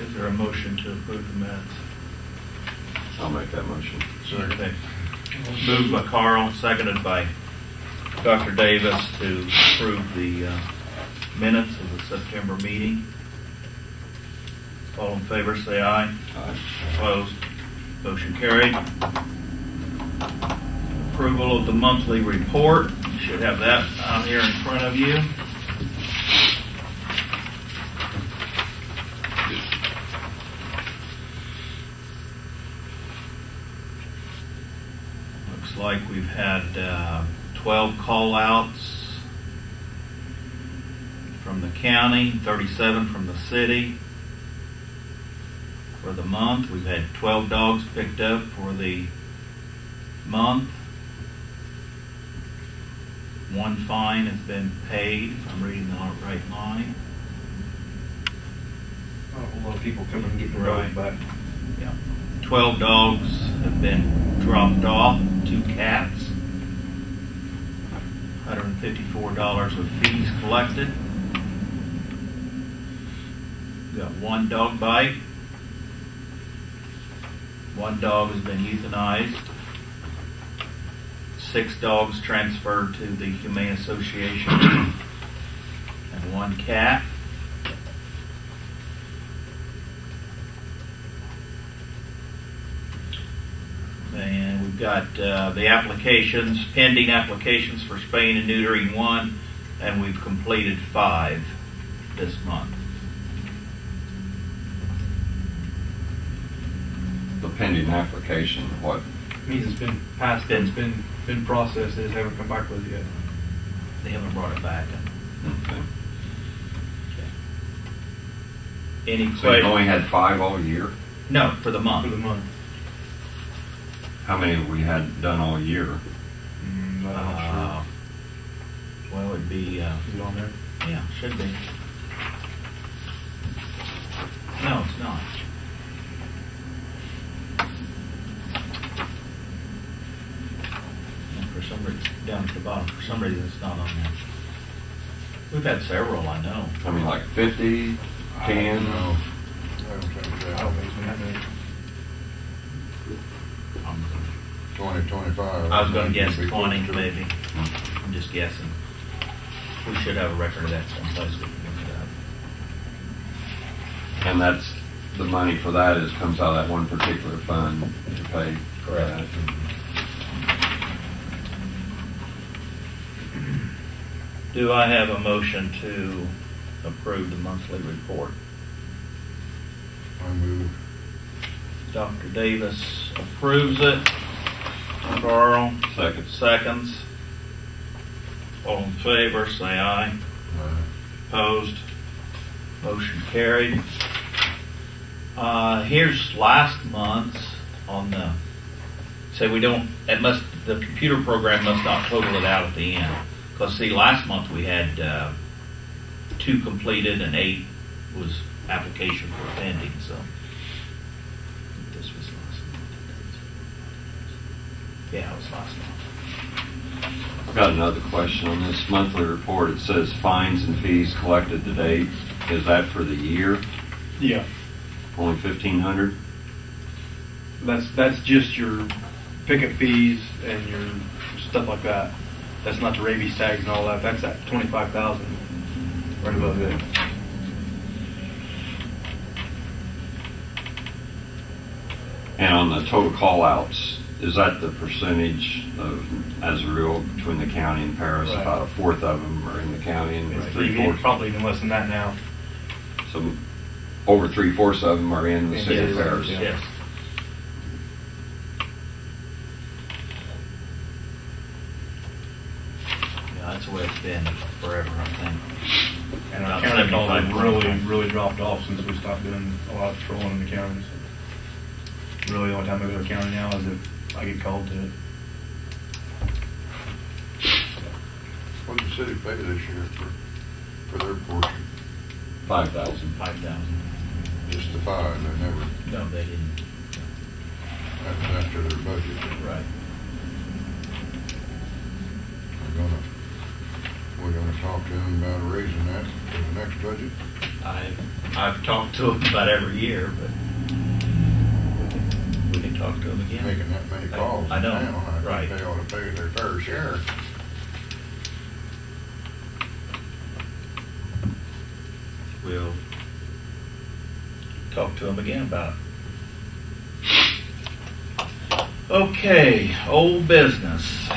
Is there a motion to approve the minutes? I'll make that motion. Okay. Moved by Carl, seconded by Dr. Davis to approve the minutes of the September meeting. All in favor, say aye. Aye. Opposed? Motion carried. Approval of the monthly report. You should have that out here in front of you. Looks like we've had 12 call-outs from the county, 37 from the city. For the month, we've had 12 dogs picked up for the month. 1 fine has been paid, if I'm reading the right line. A lot of people coming and getting their dogs back. Yeah. 12 dogs have been dropped off, 2 cats, $154 of fees collected. We've got 1 dog bite. 1 dog has been euthanized. 6 dogs transferred to the Humane Association, and 1 cat. And we've got the applications, pending applications for spaying and neutering 1, and we've completed 5 this month. The pending application, what? Means it's been passed, it's been processed, they just haven't come back with it yet. They haven't brought it back. Okay. Any So you've questions? only had 5 all year? No, for the For month. the month. How many have we had done all year? I'm not Well, it'd be, sure. Is it on there? yeah, should be. No, it's not. And for some reason, down at the bottom, for some reason it's not on there. We've had several, I know. I mean, like 50, 10? No. I don't think I don't think it's been that many. 20, 25. I was gonna guess Be 20 closer. maybe. I'm just guessing. We should have a record of that someplace we can look it up. And that's, the money for that comes out of that one particular fund to pay for that. Do I have a motion to approve the monthly report? I move. Dr. Davis approves it. Carl Second. seconds. All in favor, say aye. Opposed? Motion carried. Here's last month's on the, say we don't, the computer program must not total it out at the end. Because see, last month we had 2 completed and 8 was application for pending, so. I think this was last month. Yeah, it was last month. I've got another question on this monthly report. It says fines and fees collected to date. Is that for the year? Yeah. Only 1,500? That's just your pickup fees and your stuff like that. That's not the rabies tags and all that. That's at 25,000 right above it. And on the total call-outs, is that the percentage of, as a rule, between the county and Paris? Right. About 1/4 of them are in the county and Right. 3/4. Probably even less than that now. So over 3/4 of them are in the In city of the Paris. city, Yes. Yeah, that's the way it's been forever, I think. And our About county calls 75. have really dropped off since we stopped doing a lot of patrolling in the counties. Really, the only time I go to the county now is if I get called to it. What did the city pay this year for their portion? 5,000. 5,000. Just the 5, they never, No, they didn't. that was after their budget. Right. We're gonna talk to them about raising that for the next budget. I've talked to him about every year, but we can talk to him again. Making that many calls I know, now, I right. think they ought to pay their fair share. We'll talk to him again about it. Okay, old business.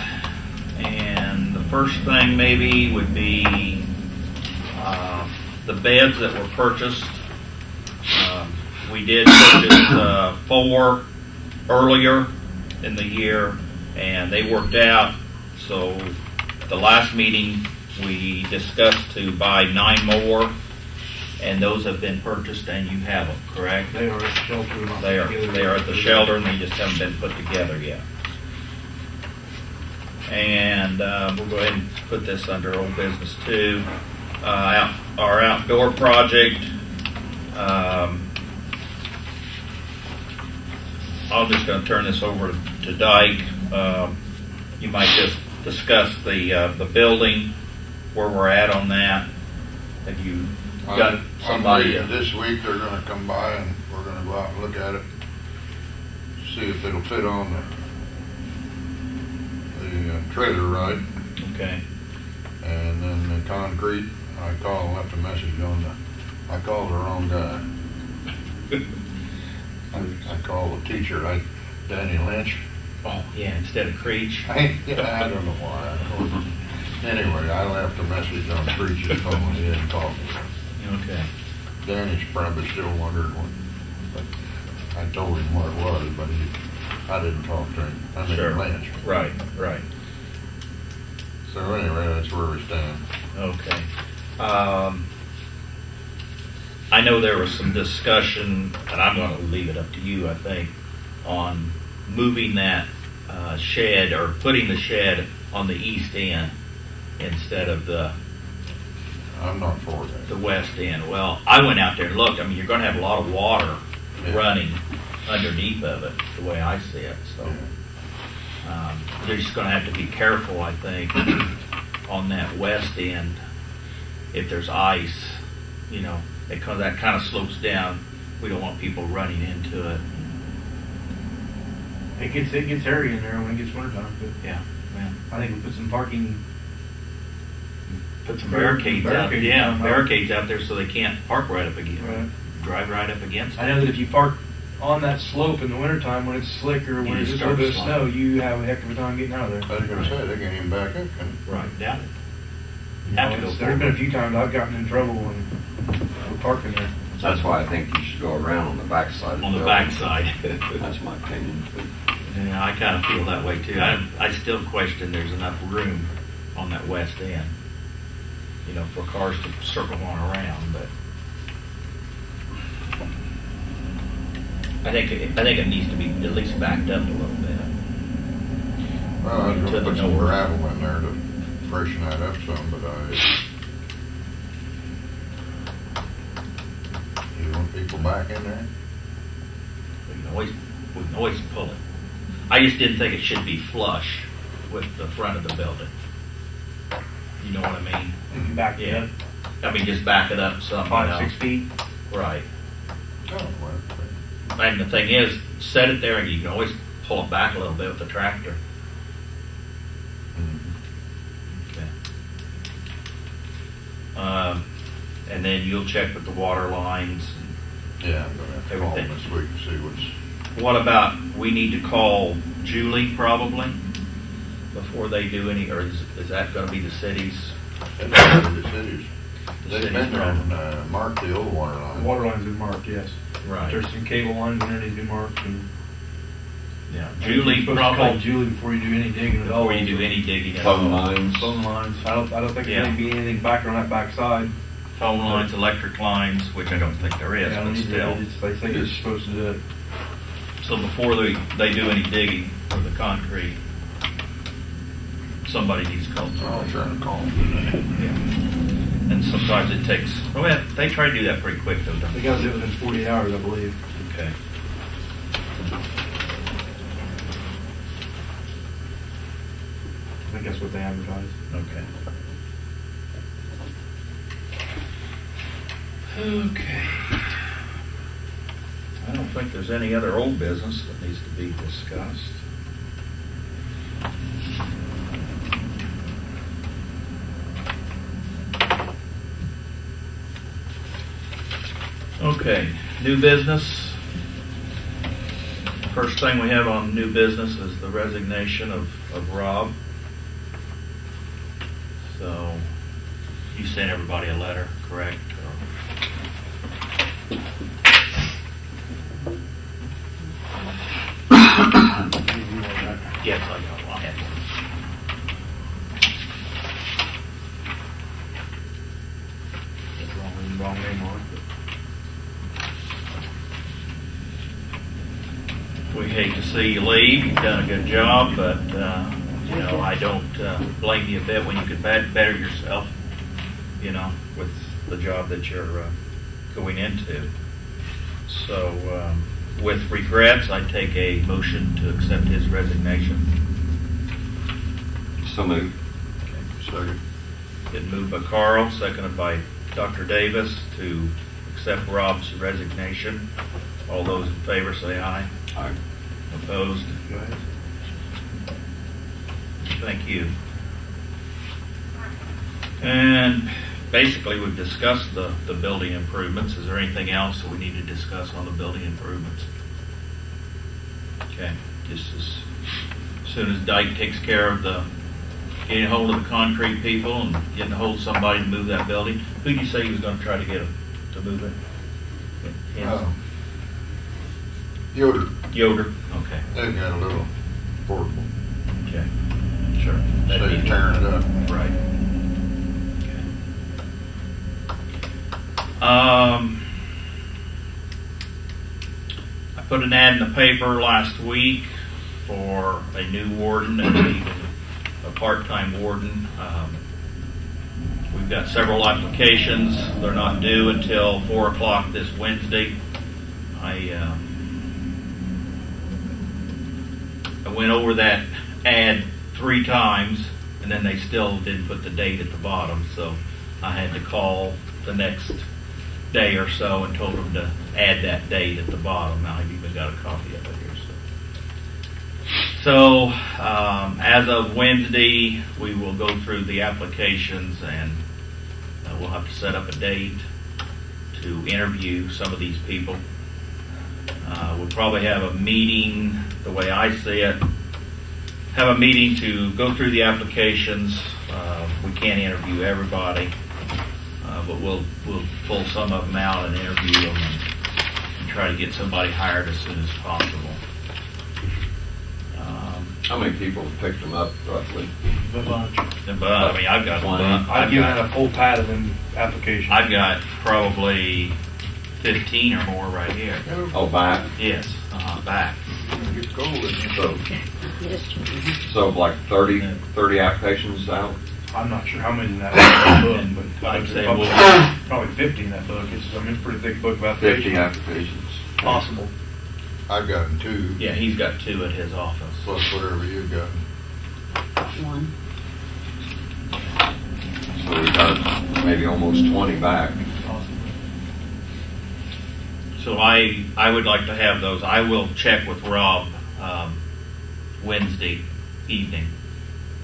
And the first thing maybe would be the beds that were purchased. We did purchase 4 earlier in the year, and they worked out. So the last meeting, we discussed to buy 9 more, and those have been purchased, and you have them, correct? They are at the shelter. not They together. are at the shelter, and they just haven't been put together yet. And we'll go ahead and put this under old business too. Our outdoor project. I'm just going to turn this over to Dyke. You might just discuss the building, where we're at on that. Have you got somebody? This week they're gonna come by and we're gonna go out and look at it, see if it'll fit on the trailer ride. Okay. And then the concrete, I called and left a message on I called the wrong guy. I called the teacher, Danny Lynch. Oh, yeah, instead of Creech. I don't know why. Anyway, I left a message on Creech's phone. He didn't call me. Okay. Danny's probably still wondering what, but I told him what it was, but I didn't talk to him. I mean, Sure. Lynch. Right, right. So anyway, that's where we stand. Okay. I know there was some discussion, and I'm going to leave it up to you, I think, on moving that shed or putting the shed on the east end instead of the I'm not for that. west end. Well, I went out there and looked. I mean, you're going to have a lot of water Yeah. running underneath of it, the way I see it. So you're just going to have to be careful, I think, on that west end. If there's ice, because that kind of slopes down. We don't want people running into it. It gets hairy in there when it gets wintertime. But Yeah. I think we put some parking. Put some barricades out. Barricades Yeah, down. barricades out there so they can't park right up against. Right. Drive right up against I it. know that if you park on that slope in the wintertime when it's slick or when You it's just just a little bit of start snow, sliding. you have a heck of a time getting out of there. I was gonna say, they can't even back up, can Right. Down it. You Have know, to go there's been a forward. few times I've gotten in trouble when we're parking there. That's why I think you should go around on the backside of the On the building. backside. That's my opinion. Yeah, I kind of feel that way too. I still question there's enough room on that west end, for cars to circle on around. But I think it needs to be at least backed up a little bit. Well, I was To gonna the put some north. gravel in there to freshen that up some, but you want people back in there? We can always pull it. I just didn't think it should be flush with the front of the building. You know what I mean? You can back it Yeah. up I mean, just back it up some. 5-6 feet. Right. Oh, well, And the thing is, set it there and you can always pull it back a little bit with the tractor. Okay. And then you'll check with the water lines. yeah, I'm gonna have to call them Everything. this week and see what's, What about, we need to call Julie probably before they do any, or is that gonna be the city's? the cities. The They've city's been there problem? and marked the old water The line. water lines are marked, yes. Right. There's some cable lines in there that need to be marked. And Yeah. you're Julie supposed to call probably, Julie before you do any digging at all. before you do any digging at all. Phone lines. Phone lines. I don't think Yeah. there's going to be anything back on that back side. Phone lines, electric lines, which I don't think there is, Yeah, but still. they say you're supposed to do it. So before they do any digging for the concrete, somebody needs to call I'll Julie. try to call them today. Yeah. And sometimes it takes, they try to do that pretty quick though, don't They they? got to do it within 48 hours, I believe. Okay. I think that's what they advertise. Okay. Okay. I don't think there's any other old business that needs to be discussed. Okay, new business. First thing we have on new business is the resignation of Rob. So, you sent everybody a letter, correct? Yes, I got one. I had one. Wrong name on it. We hate to see you leave. You've done a good job, but you know, I don't blame you a bit when you could better yourself, you know, with the job that you're going into. So, with regrets, I take a motion to accept his resignation. So moved. Second. Been moved by Carl, seconded by Dr. Davis to accept Rob's resignation. All those in favor say aye. Aye. Opposed? Thank you. And basically, we've discussed the building improvements. Is there anything else that we need to discuss on the building improvements? Okay, just as soon as Dyke takes care of getting a hold of the concrete people and getting a hold of somebody to move that building. Who'd you say he was going to try to get him to move it? Yoder, Yoder? Okay. they got a little portable. Okay. Sure. Instead of tearing it up. Right. Okay. I put an ad in the paper last week for a new warden and even a part-time warden. We've got several applications. They're not due until 4 o'clock this Wednesday. I went over that ad 3 times, and then they still didn't put the date at the bottom, so I had to call the next day or so and told them to add that date at the bottom. Now I've even got a copy of it here. So as of Wednesday, we will go through the applications, and we'll have to set up a date to interview some of these people. We'll probably have a meeting, the way I see it, have a meeting to go through the applications. We can't interview everybody, but we'll pull some of them out and interview them and try to get somebody hired as soon as possible. How many people picked them up roughly? A bunch. But I mean, I've got I've given it a full pad of them applications. I've got probably 15 or more right here. Oh, back. Yes, back. It gets cold in here. So like 30 applications out? I'm not sure how many in that book, but I'd say probably 50 in that book. It's a pretty thick book of 50 applications. applications. Possible. I've gotten 2, Yeah, he's got 2 at his office. plus whatever you've got. One. So we got maybe almost 20 back. So I would like to have those. I will check with Rob Wednesday evening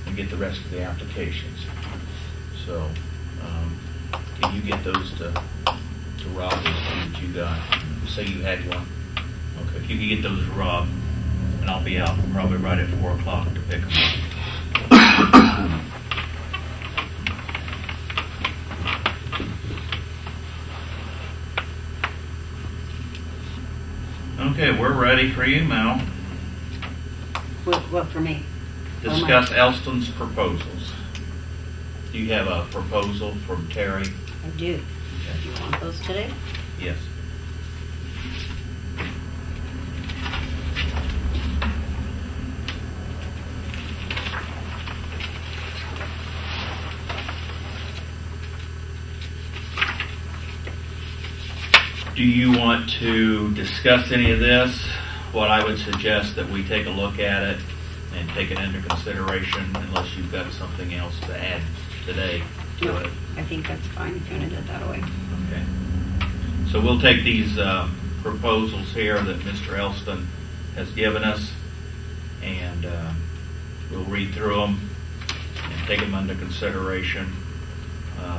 and get the rest of the applications. So can you get those to Rob that you got? Say you had one. Okay, if you can get those to Rob, and I'll be out probably right at 4 o'clock to pick them up. Okay, we're ready for you, Mel. What for me? Discuss Elston's proposals. Do you have a proposal from Terry? I do. Do you want those today? Yes. Do you want to discuss any of this? What I would suggest that we take a look at it and take it into consideration, unless you've got something else to add today to No, it. I think that's fine if you want to do it that way. Okay. So we'll take these proposals here that Mr. Elston has given us, and we'll read through them and take them under consideration.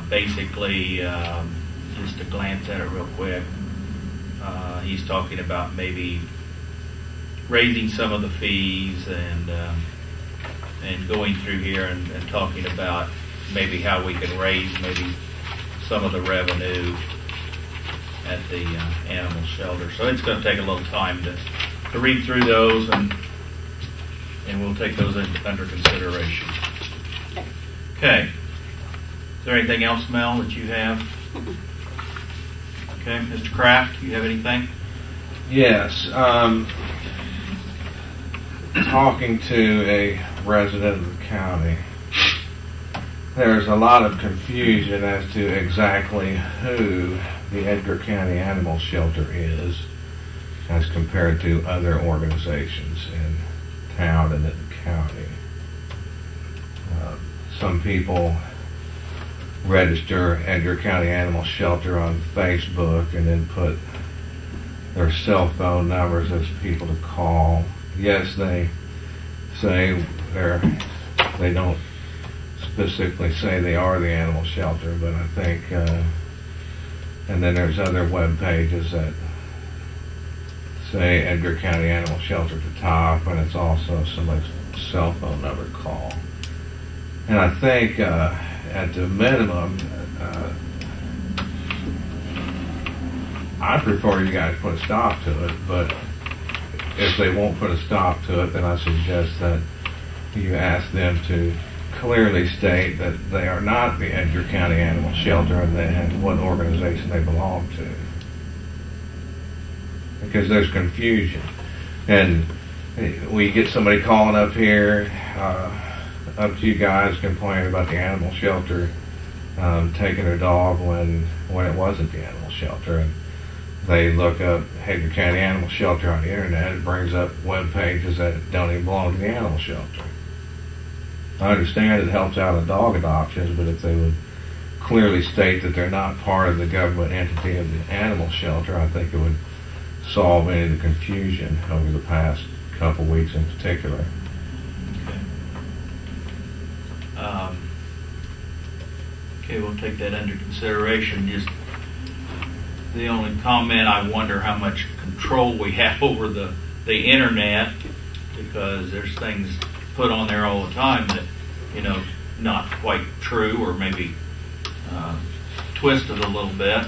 Basically, just to glance at it real quick, he's talking about maybe raising some of the fees and going through here and talking about maybe how we can raise maybe some of the revenue at the animal shelter. So it's going to take a little time to read through those, and we'll take those under consideration. Okay. Is there anything else, Mel, that you have? Okay, Mr. Kraft, you have anything? Yes. Talking to a resident of the county, there's a lot of confusion as to exactly who the Edgar County Animal Shelter is as compared to other organizations in town and in the county. Some people register Edgar County Animal Shelter on Facebook and then put their cell phone numbers as people to call. Yes, they say they don't specifically say they are the animal shelter, but I think, and then there's other web pages that say Edgar County Animal Shelter at the top, and it's also somebody's cell phone number to call. And I think at the minimum, I prefer you guys put a stop to it, but if they won't put a stop to it, then I suggest that you ask them to clearly state that they are not the Edgar County Animal Shelter and what organization they belong to. Because there's confusion. And we get somebody calling up here, up to you guys complaining about the animal shelter taking their dog when it wasn't the animal shelter. And they look up Edgar County Animal Shelter on the internet. It brings up web pages that don't even belong to the animal shelter. I understand it helps out in dog adoptions, but if they would clearly state that they're not part of the government entity of the animal shelter, I think it would solve any of the confusion over the past couple weeks in particular. Okay, we'll take that under consideration. Just the only comment, I wonder how much control we have over the internet, because there's things put on there all the time that, not quite true, or maybe twisted a little bit.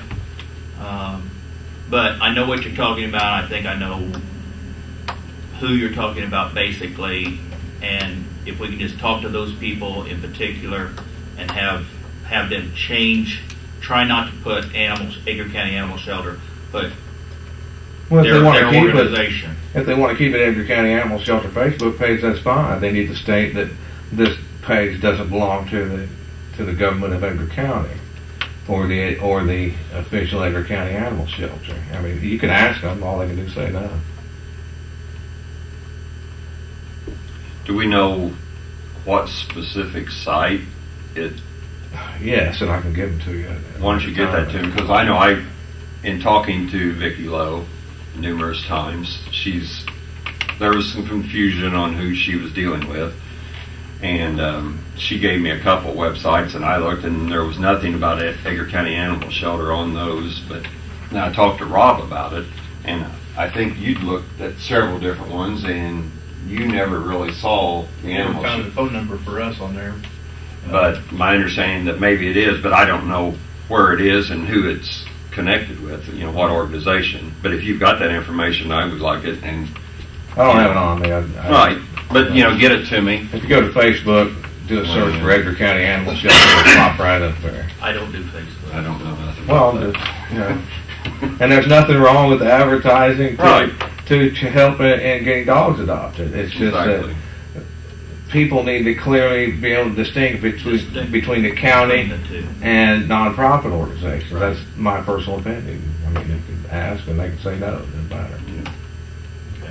But I know what you're talking about. I think I know who you're talking about basically, and if we can just talk to those people in particular and have them try not to put Edgar County Animal Shelter, but well, their organization. If they want to keep it Edgar County Animal Shelter Facebook page, that's fine. They need to state that this page doesn't belong to the government of Edgar County or the official Edgar County Animal Shelter. I mean, you can ask them. All they can do is say no. Do we know what specific site it? Yes, and I can give them to you. Why don't you get that to me? Because I know in talking to Vicki Lowe numerous times, there was some confusion on who she was dealing with, and she gave me a couple websites, and I looked, and there was nothing about Edgar County Animal Shelter on those. But now I talked to Rob about it, and I think you'd looked at several different ones, and you never really saw the animal found shelter. a phone number for us on there. But my understanding that maybe it is, but I don't know where it is and who it's connected with, what organization. But if you've got that information, I would like it. And I don't have it on me. right, but get it to me. If you go to Facebook, do a search for Edgar County Animal Shelter, it'll pop right up there. I don't do Facebook. I don't know nothing. Well, about that. and there's nothing wrong with the advertising Right. to help in getting dogs adopted. It's just Exactly. that people need to clearly be able to distinguish between the county The two. and nonprofit organizations. Right. That's my personal opinion. I mean, you can ask and they can say no. It doesn't matter.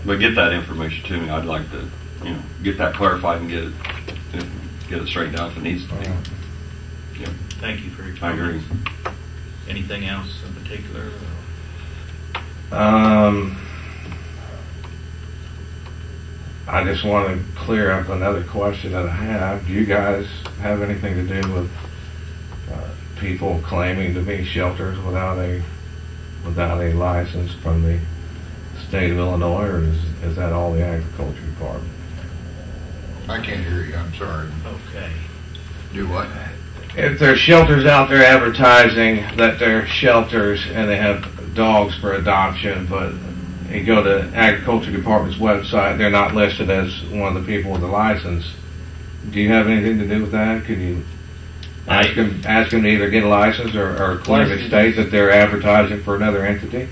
But get that information to me. I'd like to, get that clarified and get it straightened out if it needs to be. Thank you for your I agree. comments. Anything else in particular? I just want to clear up another question that I have. Do you guys have anything to do with people claiming to be shelters without a license from the state of Illinois, or is that all the agriculture department? I can't hear you, I'm sorry. Okay. Do what? If there's shelters out there advertising that they're shelters and they have dogs for adoption, but you go to agriculture department's website, they're not listed as one of the people with a license. Do you have anything to do with that? Can you ask them to either get a license or clearly state that they're advertising for another entity?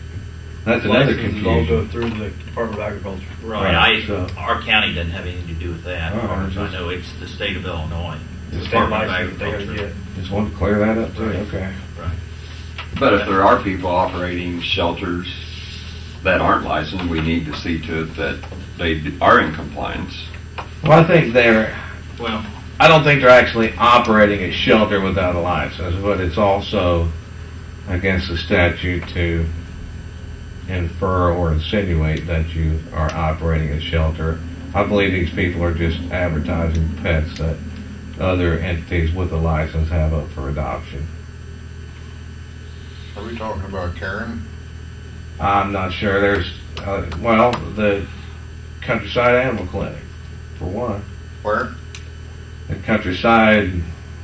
That's another Licenses all confusion. go through the Department of Agriculture. Right, so- our county doesn't have anything to do with that. Oh, As far as I just- know, it's the state of Illinois. The state Department of license they gotta Agriculture. get. Just wanted to clear that up too. Right. Okay. But if there are people operating shelters that aren't licensed, we need to see to it that they are in compliance. Well, I think Well, I don't think they're actually operating a shelter without a license, but it's also against the statute to infer or insinuate that you are operating a shelter. I believe these people are just advertising pets that other entities with a license have up for adoption. Are we talking about Karen? I'm not sure. There's, the Countryside Animal Clinic, for one. Where? The Countryside,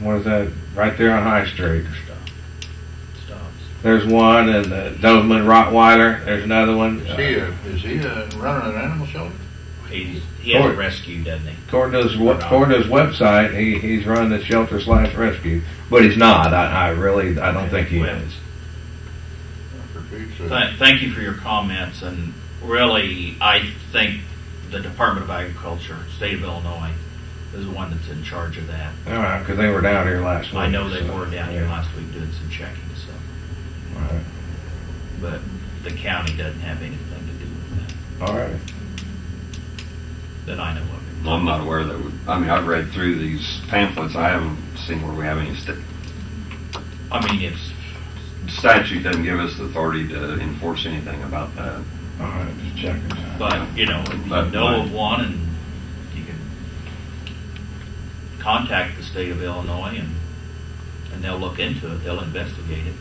what is that? Right there on High Street. stops. There's one, and the Doberman Rottweiler. There's another one. Is he running an animal shelter? He has a rescue, doesn't he? According to his website, he's running the shelter/rescue, but he's not. I don't think he Well, is. For Pete's sake. Thank you for your comments, and really, I think the Department of Agriculture, state of Illinois, is the one that's in charge of that. All right, because they were down here last week. I know they so, were down here yeah. last week doing some checking, so, All right. but the county doesn't have anything to do with All right. that I know of. I'm not aware that I've read through these pamphlets. I haven't seen where we have any I mean, it's, statute doesn't give us the authority to enforce anything about that. All right, just checking. but, if you But know my- of one, and you can contact the state of Illinois, and they'll look into it, they'll investigate it.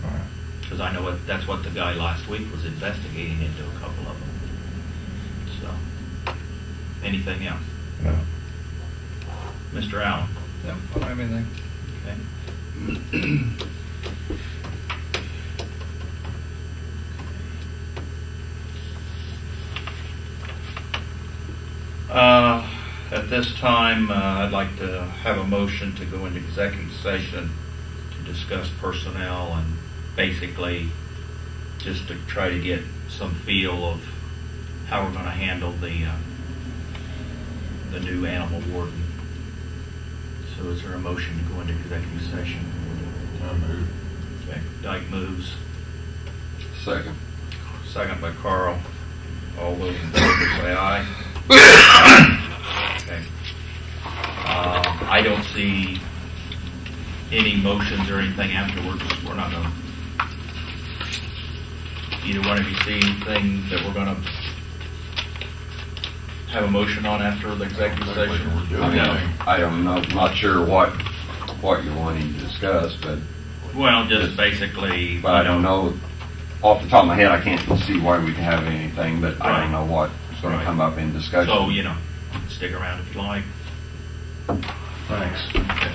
All right. Because I know that's what the guy last week was investigating into a couple of them. So, anything else? No. Mr. Allen? No, I don't have anything. Okay. At this time, I'd like to have a motion to go into executive session to discuss personnel and basically just to try to get some feel of how we're going to handle the new animal warden. So is there a motion to go into executive session? I move. Okay, Dyke moves. Second. Second by Carl. All those in favor say aye. Okay. I don't see any motions or anything afterwards. We're not going to. Either one of you see anything that we're going to have a motion on after the executive Looks like session? we're doing I anything. am not sure what you're wanting to discuss, but Well, just basically. I don't know. Off the top of my head, I can't see why we'd have anything, but I don't know what's going to Right. come up in discussion. So, stick around if you like. Thanks. Okay.